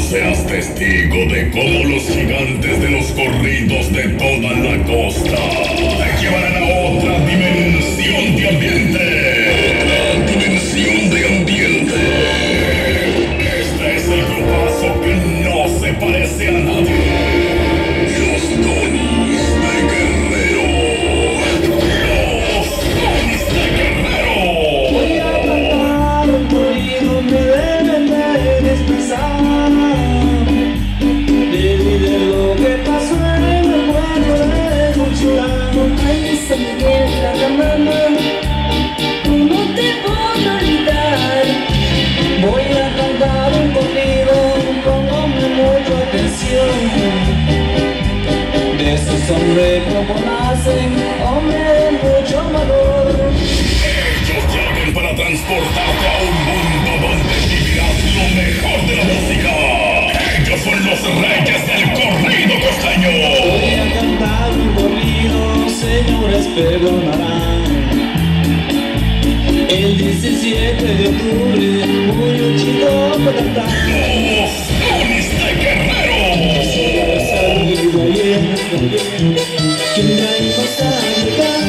Serás testigo de cómo los gigantes de los corridos de toda la costa te llevarán a otra dimensión de ambiente. Otra dimensión de ambiente. Este es el grupazo que no se parece a nadie. Los Donis de Guerrero. Los Donis de Guerrero. Voy a cantar un corrido, me deben de expresar. De lo que pasó en el pueblo de Mochilano. Ay, San Miguel, la mamá, ¿cómo te puedo olvidar? Voy a cantar un corrido, póngame mucha atención. De esos hombres como nacen, hombres de mucho valor. Ellos llegan para transportarte a un mundo donde vivirás lo mejor de la música. Ellos son los reyes del corrido costeño. Voy a cantar un corrido, señores perdonarán. El 17 de octubre, muy un chico para cantar. Los Donis de Guerrero. Salud y en que me vas a llegar.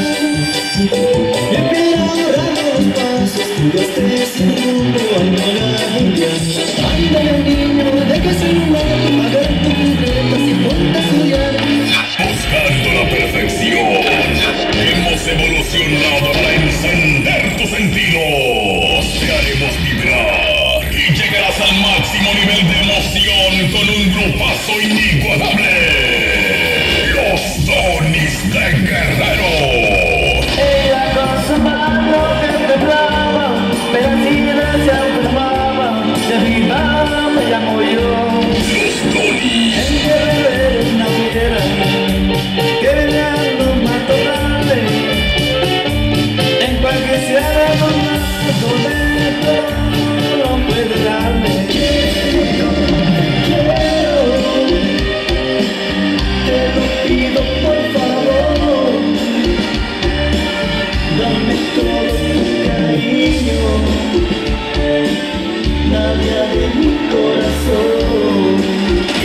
Me espera ahora los pasos, los tres sin rumbo a Magallanes. Ándale niño, deja celular, a ver tu libreta si ponte a estudiar. Buscando la perfección, hemos evolucionado para encender tus sentidos. Te haremos vibrar y llegarás al máximo nivel de emoción con un grupazo inigualable. Los Donis de Guerrero. Ella con su mano que temblaba, pero así se enfermaba, de arriba me llamo yo. Los Donis. El guerrero es una fiera, que venía un matorrales, en cualquier sierra con mato de no puede darme. Te lo pido por favor, dame todo tu cariño, nadie de mi corazón.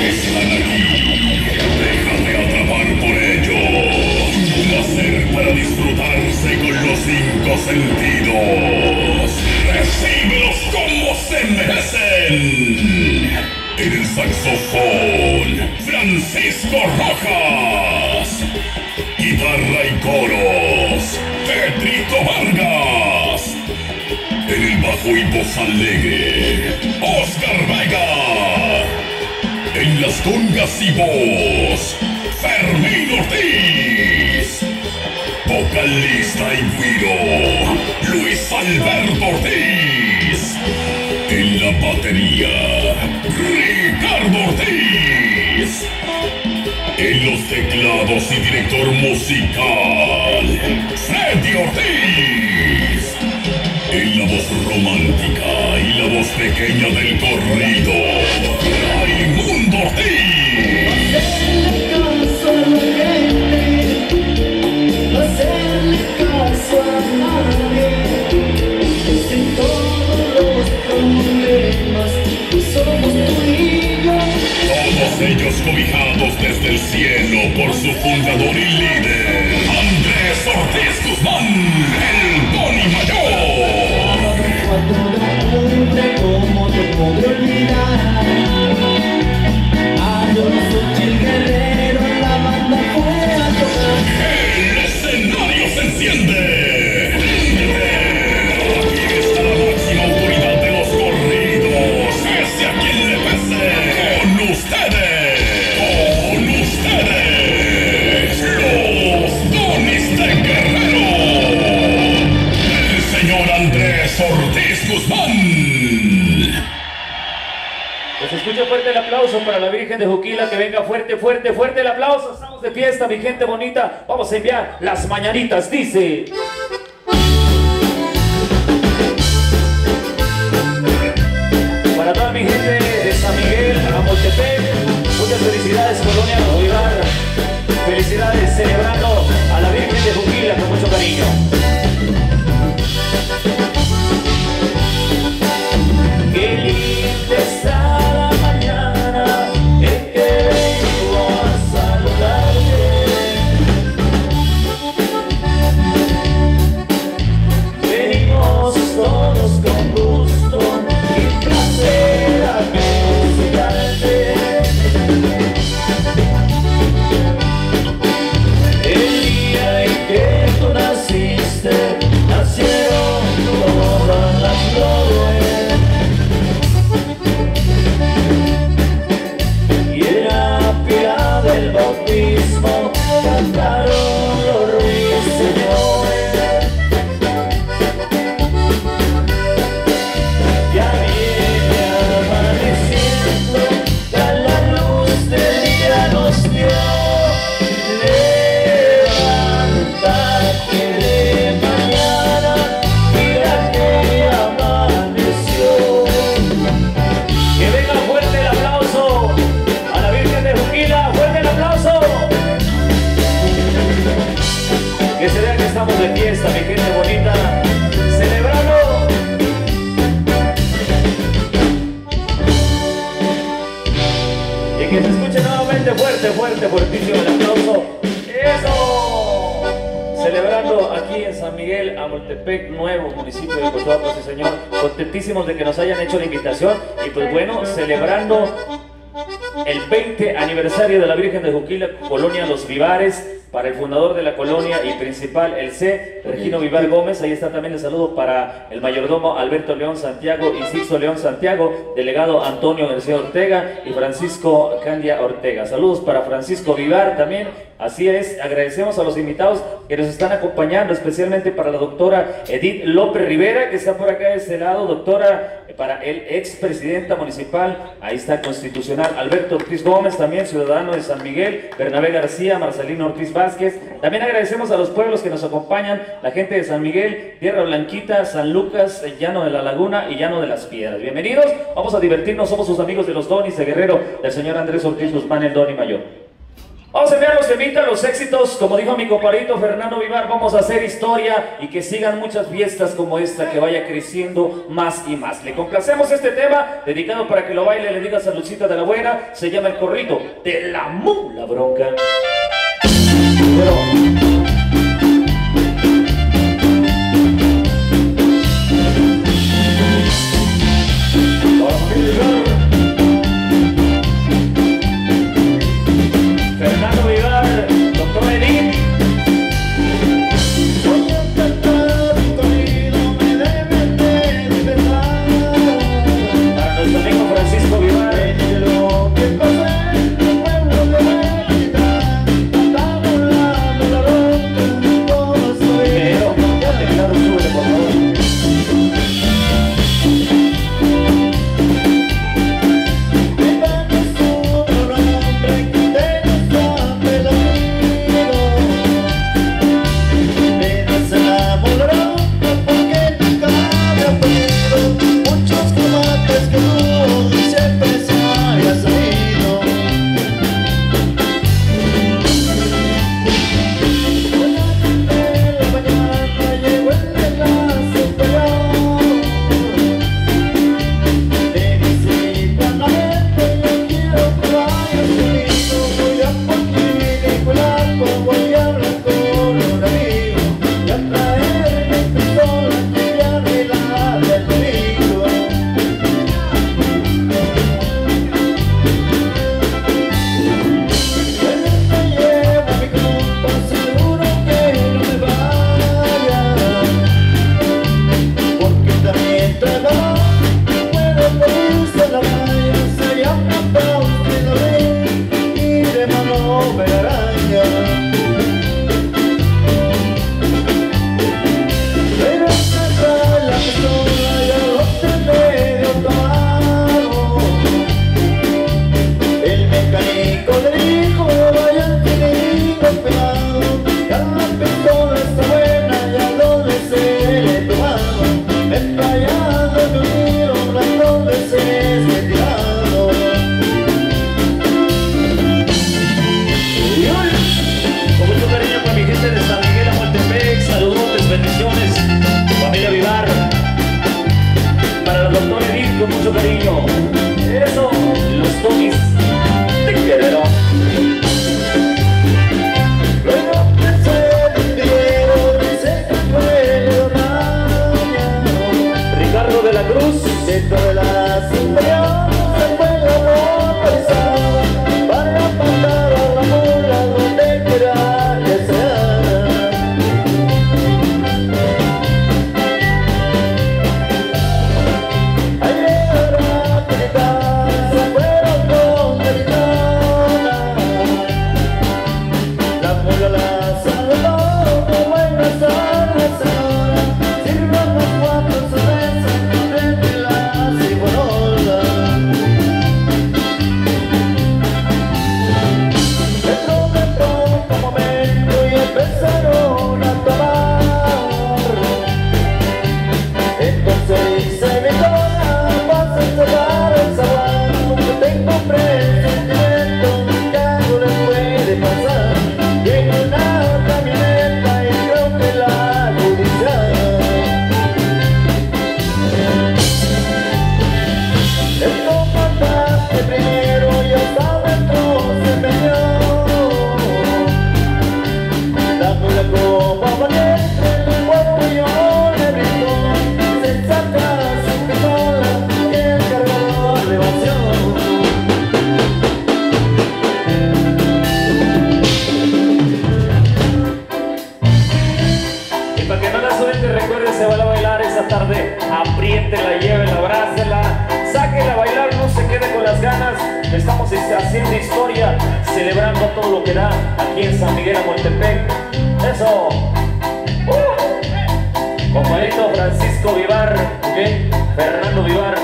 Están aquí, déjate atrapar por ellos. Un placer para disfrutarse con los 5 sentidos. ¡Recíbelos como se merecen! En el saxofón, Francisco Rojas. Guitarra y coros, Petrito Vargas. En el bajo y voz alegre, Oscar Vega. En las congas y voz, Fermín Ortiz. Vocalista y güiro, Luis Alberto Ortiz. En la batería, Ricardo Ortiz. En los teclados y director musical, Freddy Ortiz. En la voz romántica y la voz pequeña del corrido, Raimundo Ortiz. Hacerle caso a la gente, no hacerle caso a nadie. En todos los problemas somos tú y yo. Todos ellos cobijados desde el cielo por su fundador y líder, Andrés Ortiz Guzmán, el Doni Mayor. ¿Cómo te podré olvidar? A yo no soy el guerrero, la banda fue a tocar. El escenario se enciende. Aquí está la máxima autoridad de los corridos. Pese a quien le pese. Con ustedes. Los Donis de Guerrero. El señor Andrés Ortiz Guzmán. Pues escucha fuerte el aplauso para la Virgen de Juquila, que venga fuerte, fuerte, fuerte el aplauso. Estamos de fiesta, mi gente bonita. Vamos a enviar las mañanitas, dice. Para toda mi gente de San Miguel, Amoltepec, muchas felicidades, Colonia Bolívar. Felicidades, celebrando a la Virgen de Juquila con mucho cariño. Qué linda está la mañana. de fiesta, mi gente bonita, celebrando. Y que se escuche nuevamente fuerte, fuerte, fuertísimo el aplauso. ¡Eso! Celebrando aquí en San Miguel, Amoltepec, nuevo municipio de Coatzacoalcos, sí señor. Contentísimos de que nos hayan hecho la invitación. Y pues bueno, celebrando el 20 aniversario de la Virgen de Juquila, Colonia Los Vivares, para el fundador de la colonia y principal, el C. Regino Vivar Gómez. Ahí está también el saludo para el mayordomo Alberto León Santiago y Sixto León Santiago, delegado Antonio García Ortega y Francisco Candia Ortega. Saludos para Francisco Vivar también. Así es, agradecemos a los invitados que nos están acompañando, especialmente para la doctora Edith López Rivera, que está por acá de este lado, doctora, para el expresidenta municipal, ahí está constitucional, Alberto Ortiz Gómez, también ciudadano de San Miguel, Bernabé García, Marcelino Ortiz Vázquez. También agradecemos a los pueblos que nos acompañan, la gente de San Miguel, Tierra Blanquita, San Lucas, Llano de la Laguna y Llano de las Piedras. Bienvenidos, vamos a divertirnos, somos sus amigos de los Donis de Guerrero, del señor Andrés Ortiz Guzmán, el Doni Mayor. Vamos a enviar los temitas, los éxitos, como dijo mi compadrito Fernando Vivar, vamos a hacer historia y que sigan muchas fiestas como esta, que vaya creciendo más y más. Le complacemos este tema, dedicado para que lo baile, le diga saludcita de la buena, se llama El Corrido de la Mula Bronca. Fernando Vivar, doctor Edith. Voy a cantar un corrido, me deben de libertad. Para nuestro amigo Francisco Vivar. Lo que pasa en el pueblo de Mérida, cantamos la el primero y hasta dentro se metió, dando la copa valiente el cuerpo yo le brindó, se saca su pistola y el cargador le vació. Y para que no la suelte, recuerde, se va a bailar esa tarde. Apriéntela, llévela, abrácela, sáquela a bailar, no se quede con las ganas. Estamos haciendo historia, celebrando todo lo que da aquí en San Miguel Amoltepec. Eso. Compadrito Francisco Vivar, Fernando Vivar.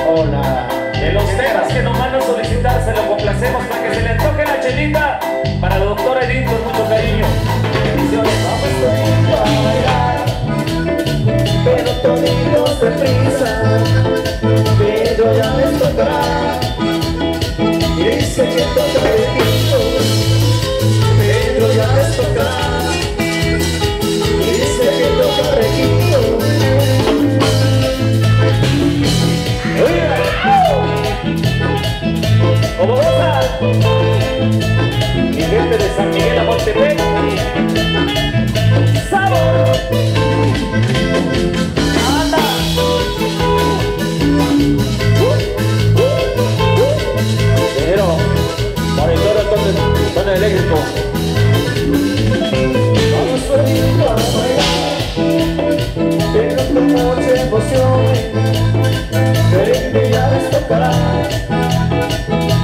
Hola. De los temas que nos mandan solicitar, se lo complacemos para que se le toque la chelita para la doctora Edith con mucho cariño. Bendiciones. Vamos a bailar, pero toditos de prisa, pero ya les tocará. Dice que toca de piso, pero ya les tocará. Dice que toca requito. ¿Cómo goza? Mi gente de San Miguel Amoltepec. ¡Sabor! ¡Anda! Pero, monitor entonces, son eléctrico. Vamos solito a bailar, pero con mucha emoción. Pero ya les tocará,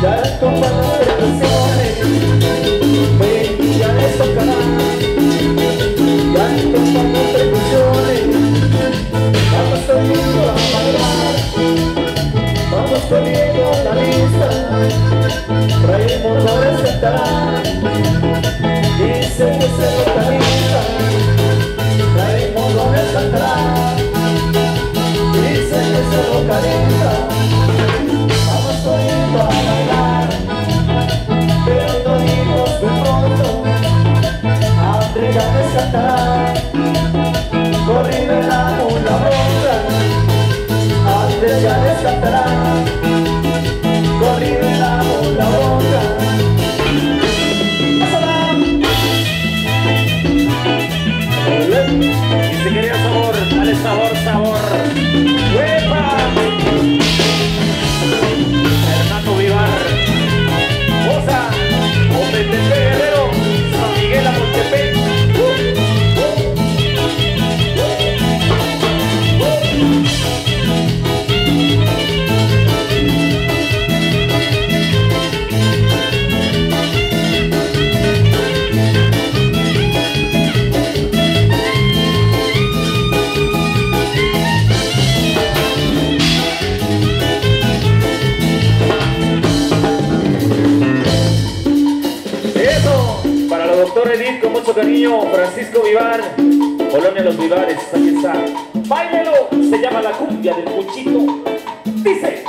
ya les tocan las percusiones. Ya les tocará, ya les tocan las percusiones. Vamos solito a bailar, vamos poniendo la lista. Traemos no les cantará, dice que se localiza. Traemos no les cantará, dice que se localiza. Vamos solito a bailar, pero toditos de pronto André ya les cantará. Corrime la mula roja, André ya les cantará. Corrime la mula roja. Y si quería sabor, dale sabor, sabor. ¡Huepa! Fernando Vivar. Goza, Amoltepec Guerrero, San Miguel Amoltepec. Para la doctora Edith, con mucho cariño, Francisco Vivar, Colonia Los Vivares, aquí está. ¡Báilelo! Se llama la cumbia del Puchito. Dice.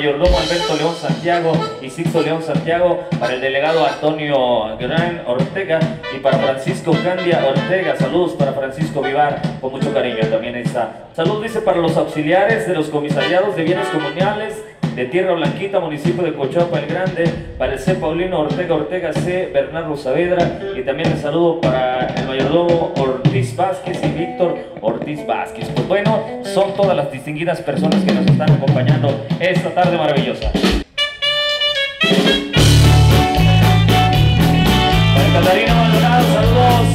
mayordomo Alberto León Santiago y Sixto León Santiago, para el delegado Antonio Gran Ortega y para Francisco Candia Ortega. Saludos para Francisco Vivar, con mucho cariño también está. Saludos dice para los auxiliares de los comisariados de bienes comunales de Tierra Blanquita, municipio de Cochuapa el Grande, para el C. Paulino Ortega Ortega, C. Bernardo Saavedra, y también el saludo para el mayordomo Ortiz Vázquez y Víctor Ortiz Vázquez. Pues bueno, son todas las distinguidas personas que nos están acompañando esta tarde maravillosa. Para Catarina Maldonado, saludos.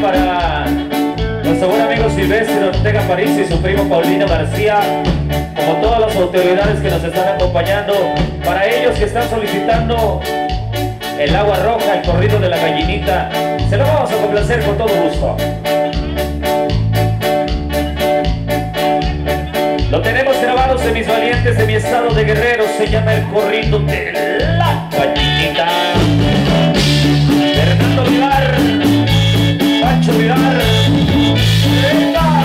Para nuestro buen amigo Silvestre Ortega París y su primo Paulino García, como todas las autoridades que nos están acompañando, para ellos que están solicitando el agua roja, el corrido de la gallinita, se lo vamos a complacer con todo gusto. Lo tenemos grabados en mis valientes de mi estado de Guerrero, se llama el corrido de la gallinita. Fernando Vivar, Pancho Vivar, ¡venga!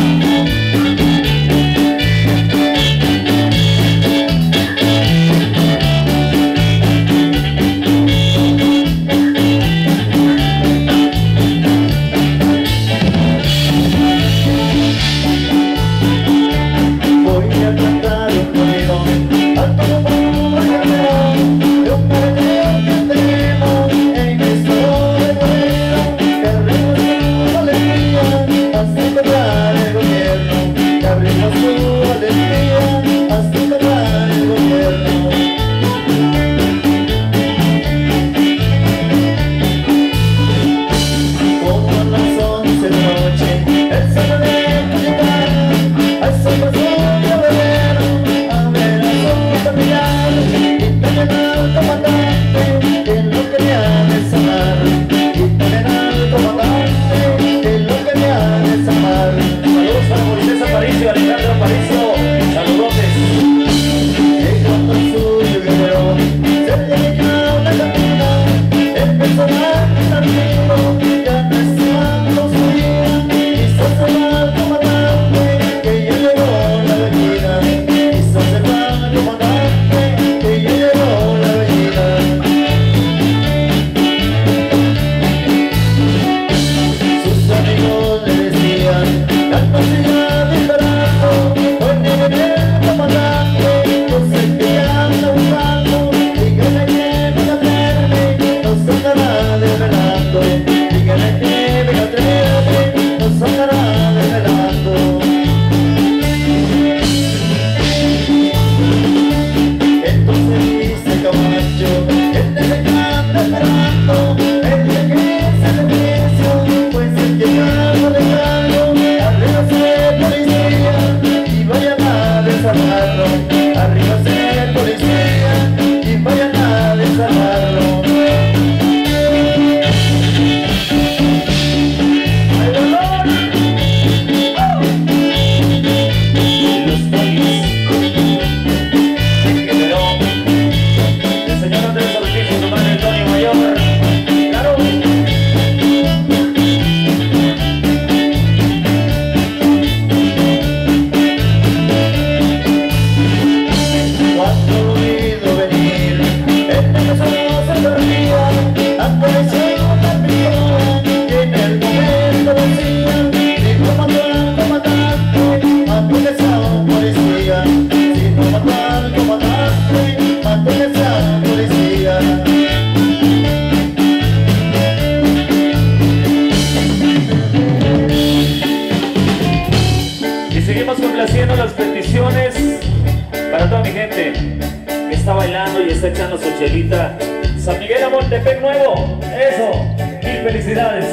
hermano, su chelita. San Miguel a Montepec Nuevo. Eso, mil felicidades.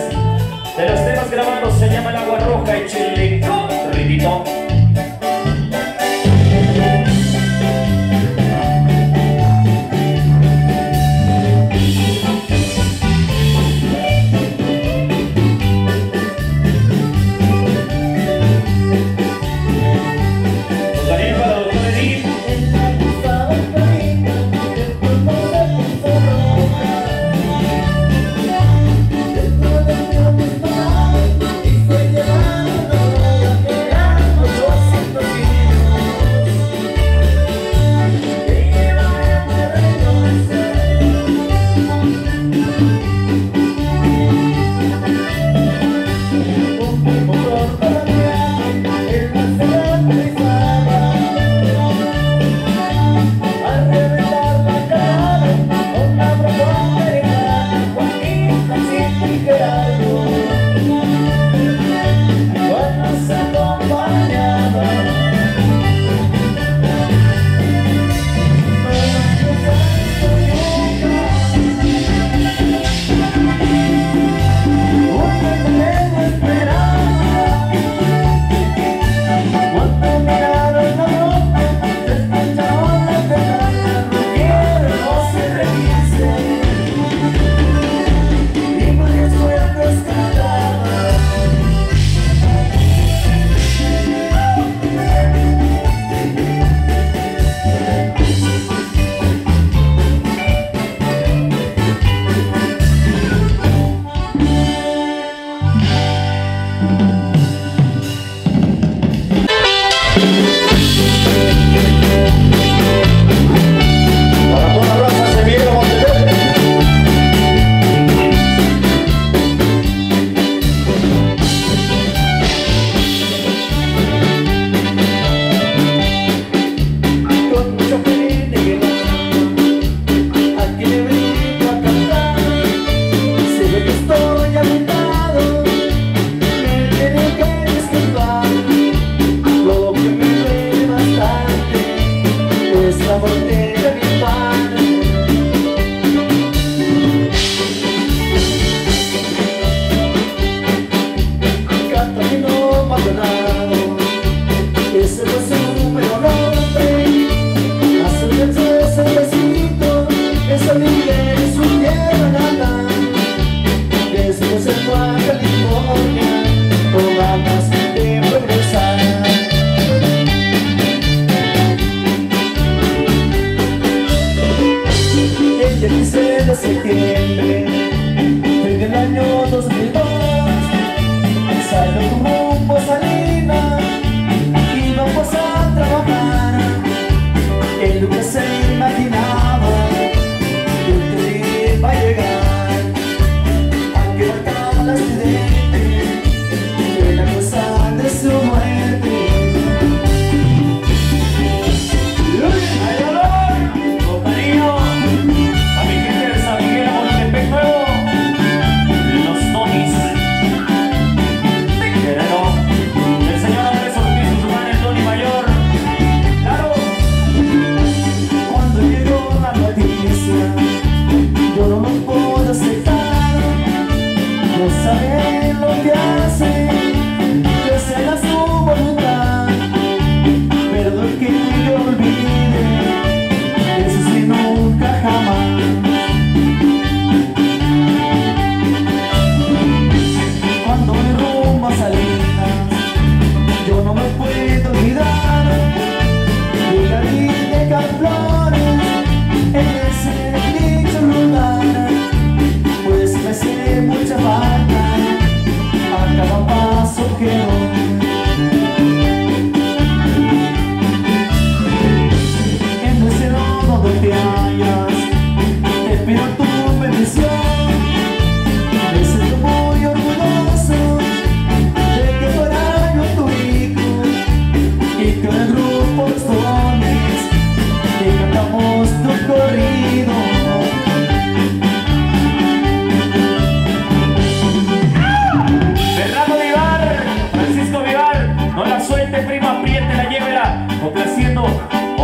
De los temas grabados se llama El Agua Roja y Chilito, ritito.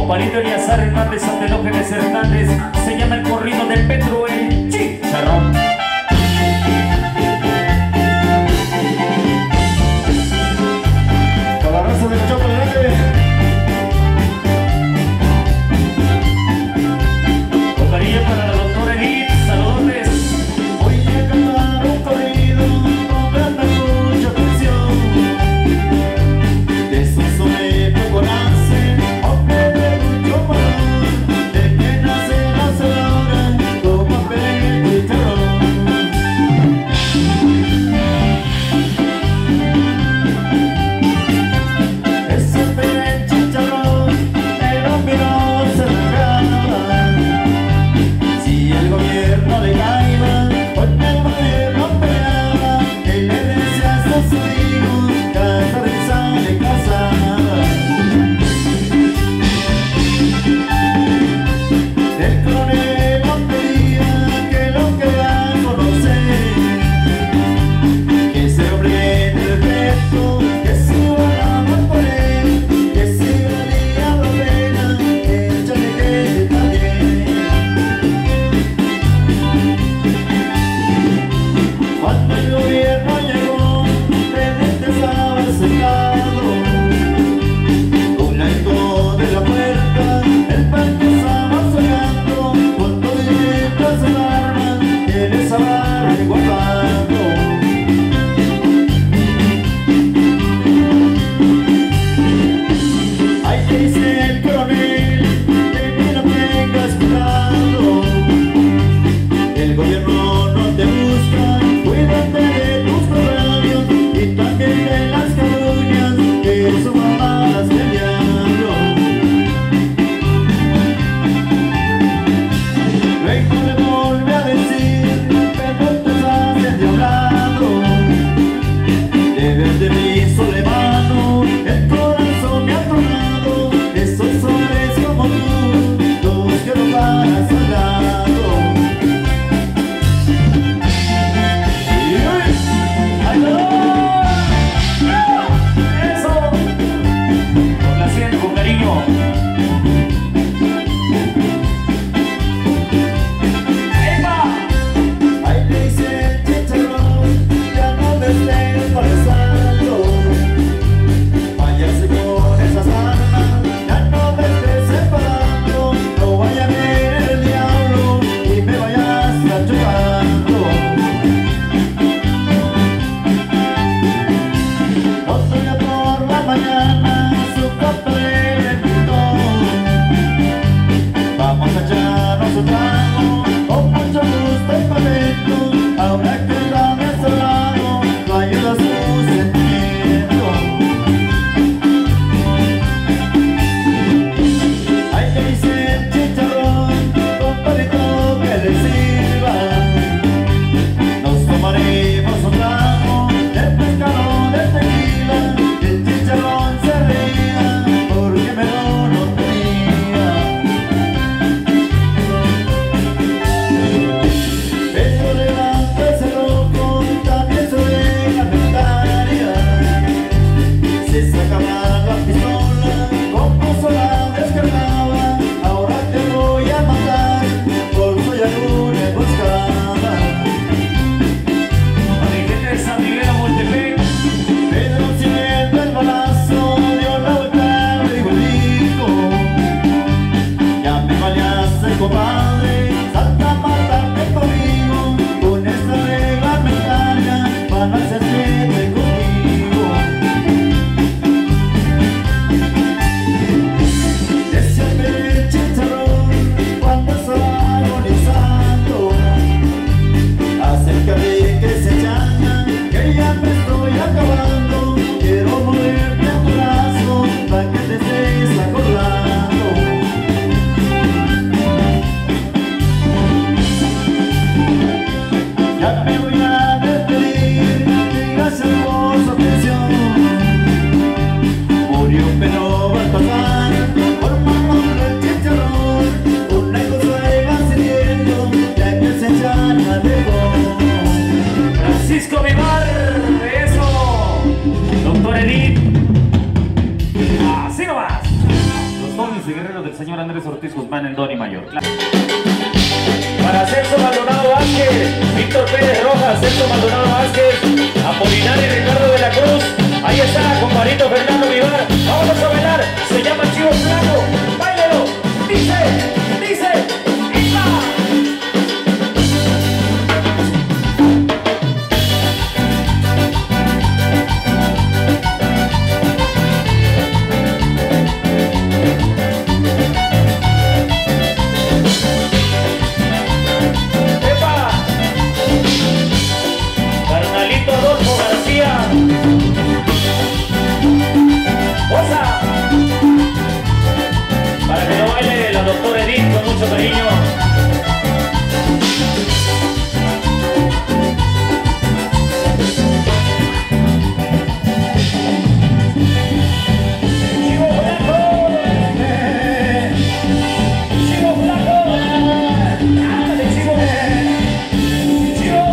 Juanito Elías César Hernández, Antelógenes Hernández. Se llama el corrido del Petro, el Chicharrón. Con la raza del chocolate. Con cariño para la doctora Edith, saludones. Voy a cantar un corrido, pónganme mucha atención. De su soneto nace, aunque de mucho valor, de que nace la hora, como Pedro y Chicharrón. Ese Pedro y Chicharrón, el hombre no se regala. Si el gobierno le caiga, con el gobierno peleaba, él le decía a sus hijos, casa risa de casa. El coronel nos pedía que lo quería conocer, que ese hombre de respeto, que si volamos por él, que si valía la pena, échale que también. Cuando el gobierno llegó, Pedro estaba sentado, con la eco de la puerta, el parque estaba soñando, con todo y letras en armas, él estaba resguardando. Ay, te dice el coronel, que ni lo tengas cuidado, el gobierno no te busca, cuídate de tus programas y también de las calumnias que son mamadas del diablo. Luego le volví a decir, pero te estás endiablado, debes de mí sole mano, el corazón me ha tronado, esos hombres como tú, los que no paras al lado. Eso. Complaciendo con cariño. ¡Epa! Ahí le dice Chicharrón, ya no me estés molestando, váyase con esas armas, ya no me estés separando, no vaya a ver el diablo y me vayas cachocando. Otro día por la mañana, su compadre le gritó, vamos a echarnos un trago, con mucho gusto y talento, ahora que está a nuestro lado, no ayuda su sentimiento. Ay, le dice el Chicharrón, compadrito que le sirva, nos tomaremos un trago de pescado de tequila. El Chicharrón se reía porque mejor no tenía. Pero levanta ese rojo, también su oreja necesaria. Se sacaba la pistola, como sola descargaba, ahora te voy a matar, por soy alguna emboscada. A mi gente de San Miguel, Amoltepec. Pedro siendo el balazo, dio la vuelta al frigorífico. Ya me baleaste, compadre, salta a matarte conmigo, con esta regla me carga, van a hacerte conmigo. Decía el Chicharrón cuando estaba agonizando, acércate que se llama, que ya me estoy acabando, quiero moverte a tu brazo para que te estés acordando. Ya me voy a despedir, y gracias por su atención. Murió pero va a pasar, por mano del Chicharrón, una cosa de gasolino, ya que se llama de vos. Francisco Vivar, eso. Doctor Edith. Así nomás. Los Tonis y guerreros del señor Andrés Ortiz. Guzmán en Doni Mayor. Para Celso Maldonado Vázquez, Víctor Pérez Rojas, Celso Maldonado Vázquez, Apolinar y Ricardo de la Cruz. Ahí está, compadrito Fernando Vivar. Vámonos a bailar. Se llama Chivo Flaco. Báilelo. Dice, ¡Isla! Para que lo baile la doctora Edith con mucho cariño. Chivo Flaco, Chivo Flaco, ándale Chivo, Chivo,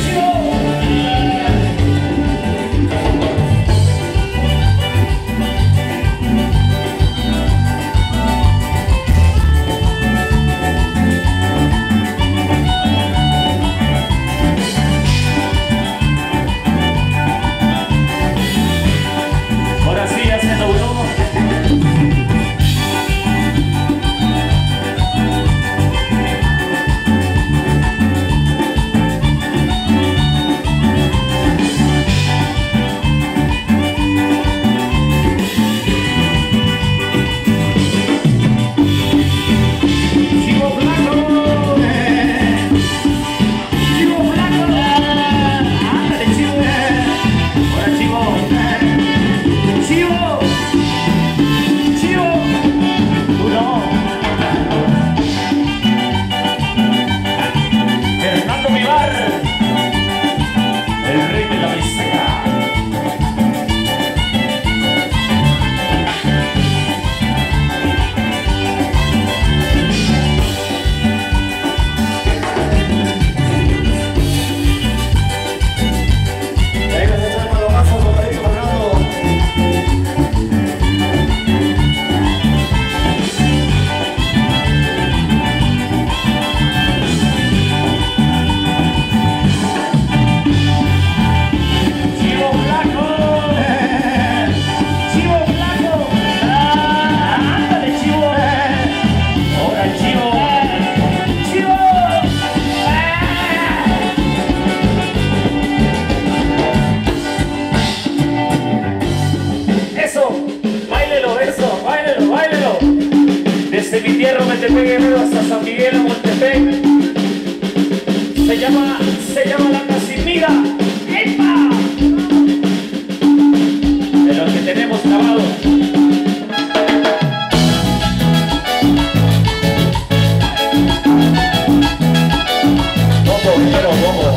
Chivo. Desde mi tierra Metepec Guerrero hasta San Miguel a Moltepec. Se llama La Casimira. ¡Epa! De los que tenemos grabados. Bombo, guerrero, bombo.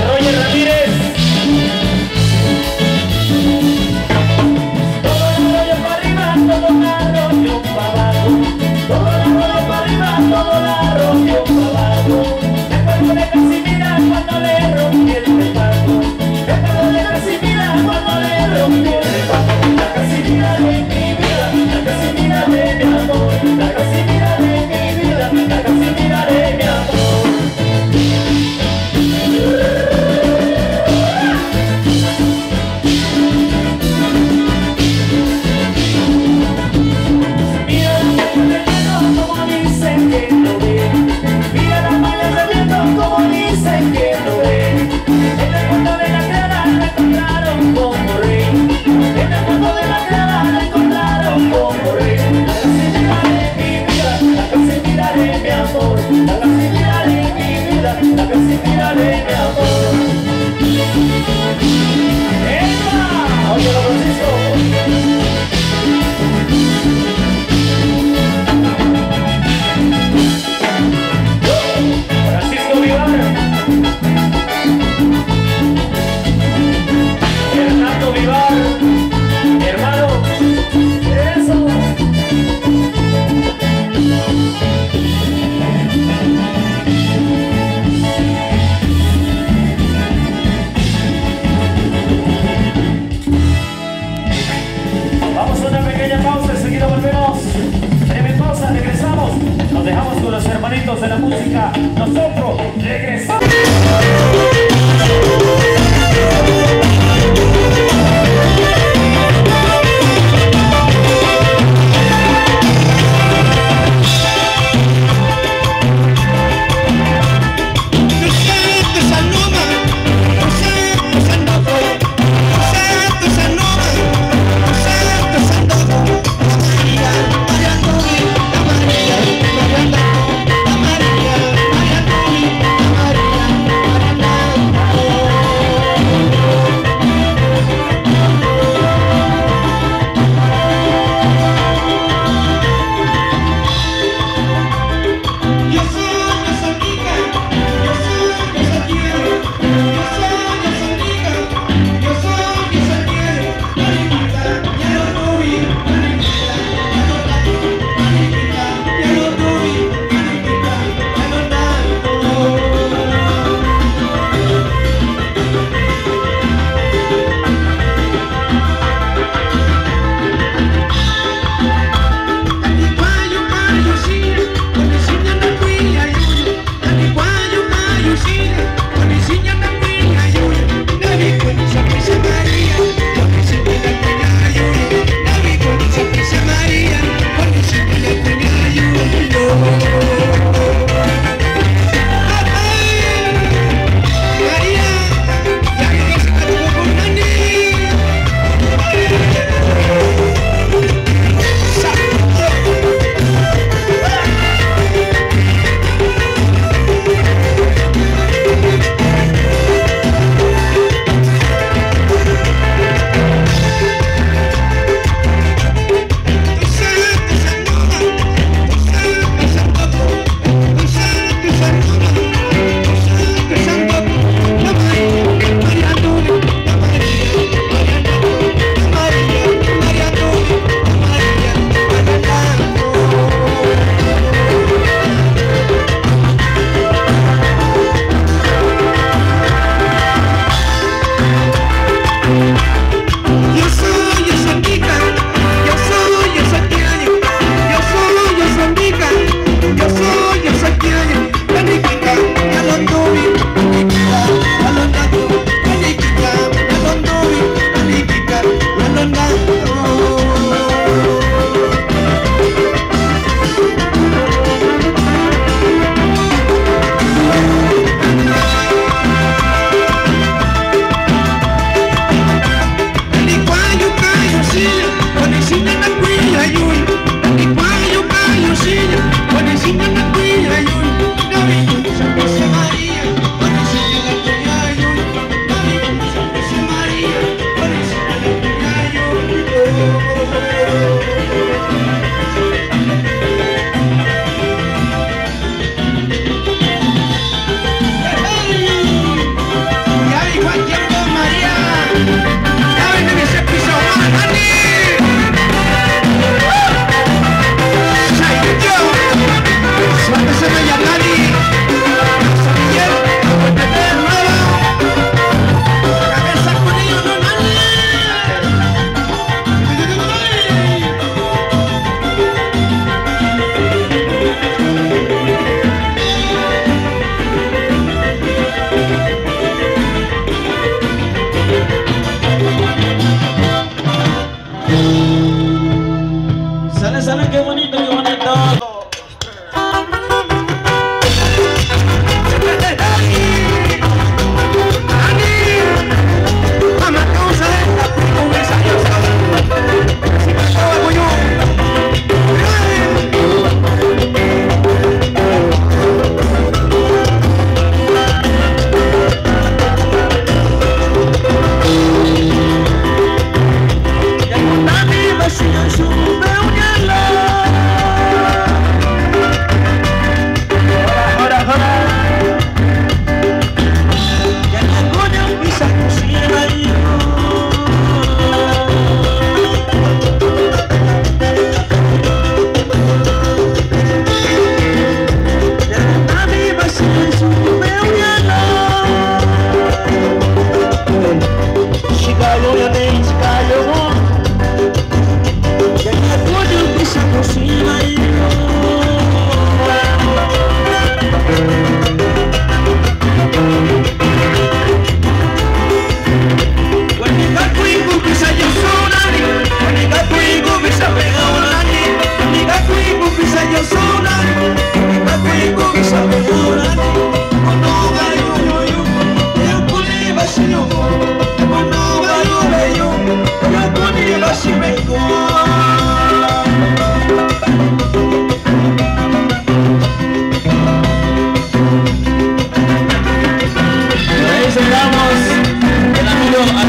Roger Ramírez.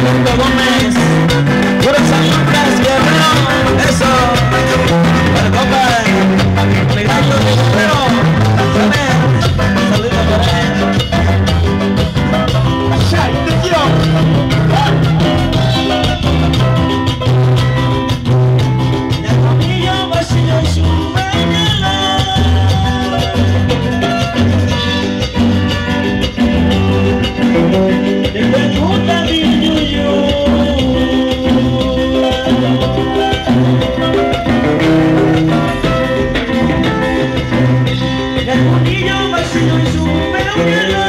Raimundo Gómez, puro San Lucas, Guerrero, eso, para compa, Legallo de Guerrero, saludos por ahí. ¡Ay, te quiero! Ya conmigo vacío su mañana. Te pregunta mi yuyo. Ya conmigo vacío su mañana.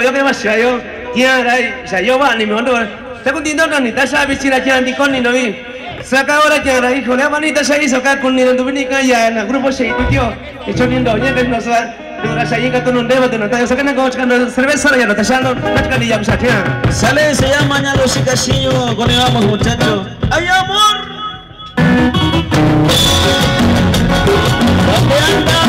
Yo que más yo ya yo va ni me mando está contento ni está sabe si la gente con ni no vi saca ahora que ahora hijo la manita se hizo acá con ni en Dominica ya en el grupo se tío hecho ni no ya que no sabe pero la sayiga tú no debo te no está sacando con cerveza ya no está sano no te ya pues sale se llama Ñalo Sicasillo con vamos muchachos ay amor ¿dónde anda?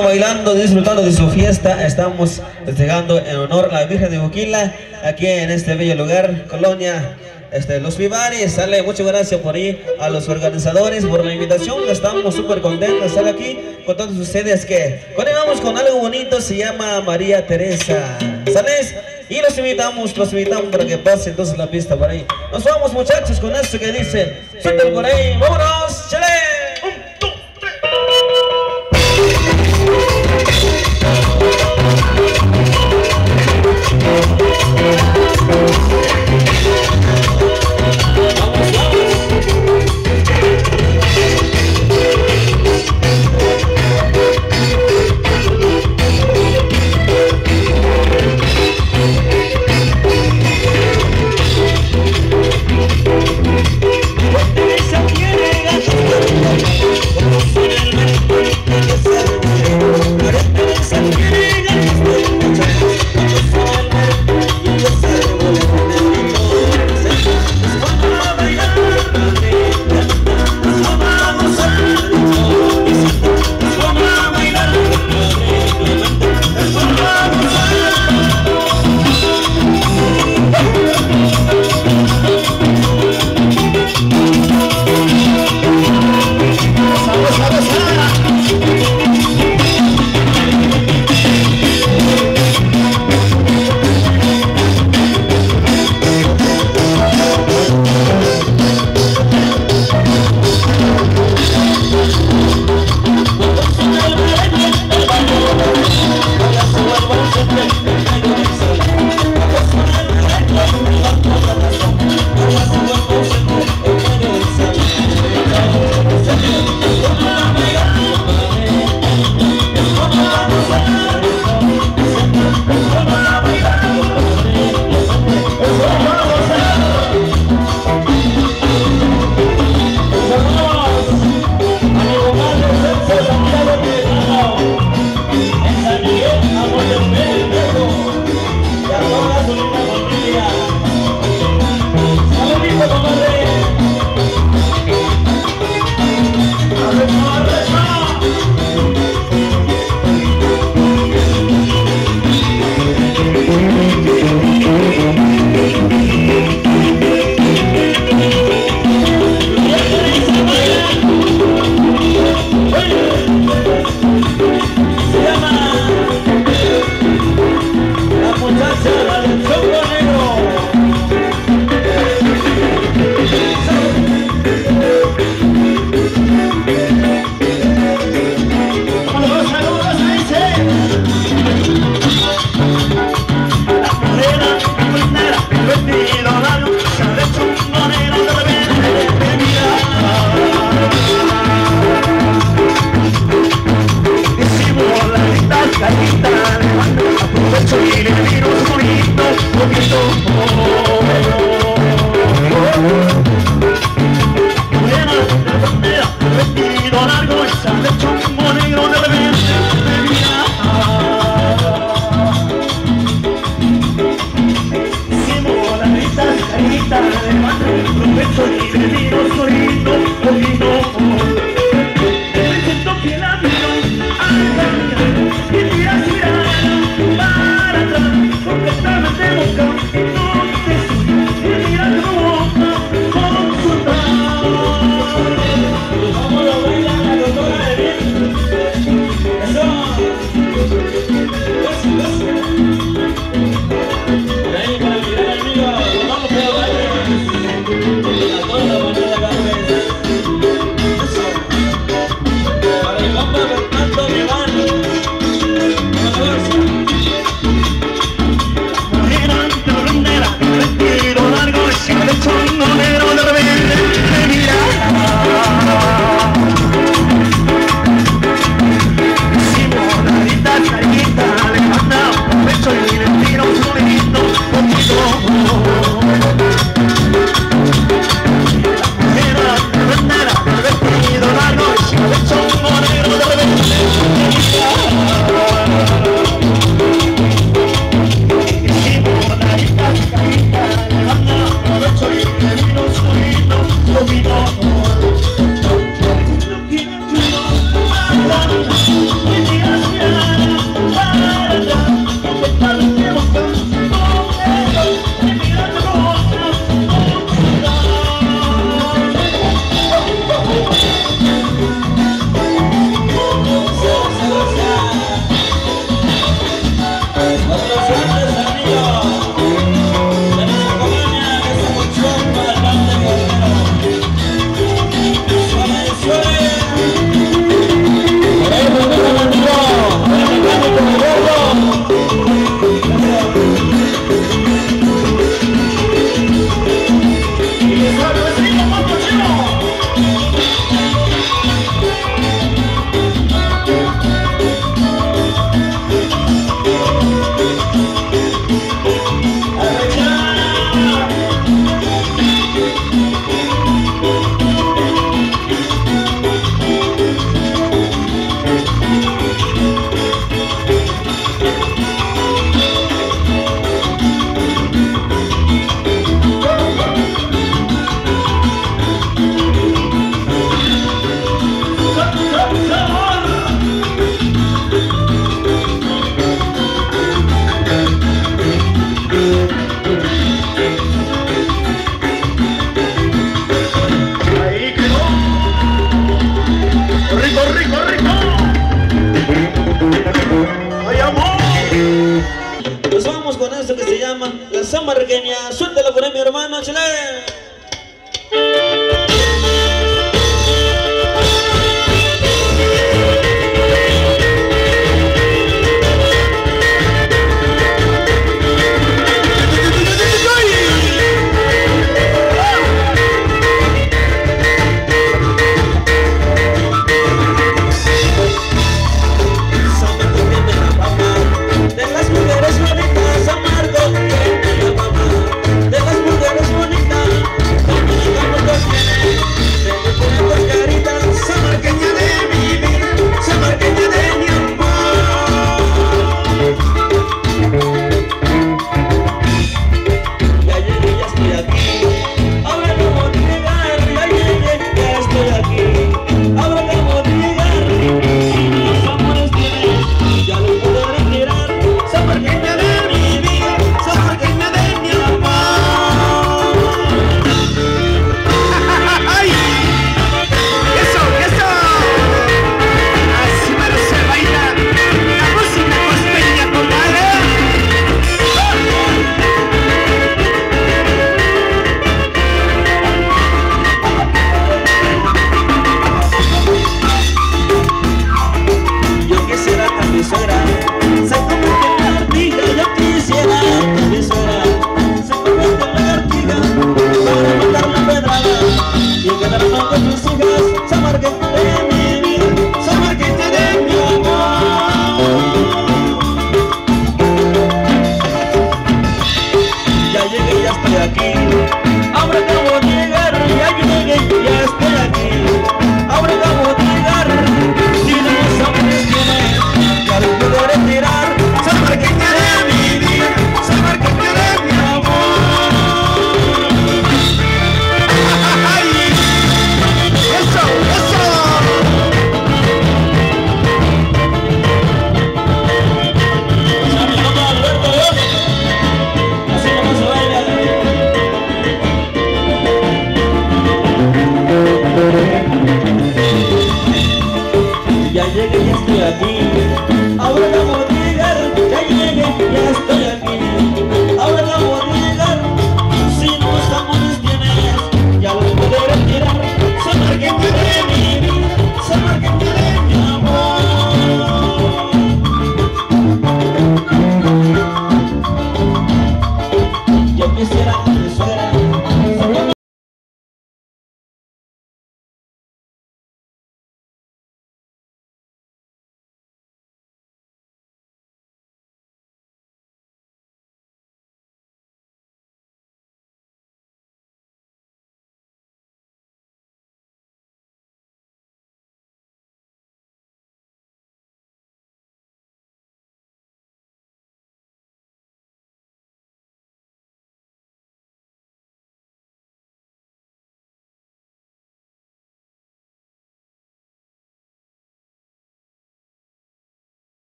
Bailando, disfrutando de su fiesta, estamos festejando en honor a la Virgen de Buquila, aquí en este bello lugar, Colonia Los Vivares. Sale, muchas gracias por ahí a los organizadores por la invitación. Estamos súper contentos de estar aquí con todos ustedes. Que continuamos con algo bonito, se llama María Teresa. ¿Sales? Y los invitamos para que pase entonces la pista por ahí. Nos vamos, muchachos, con esto que dice, suelten por ahí, vámonos, chale.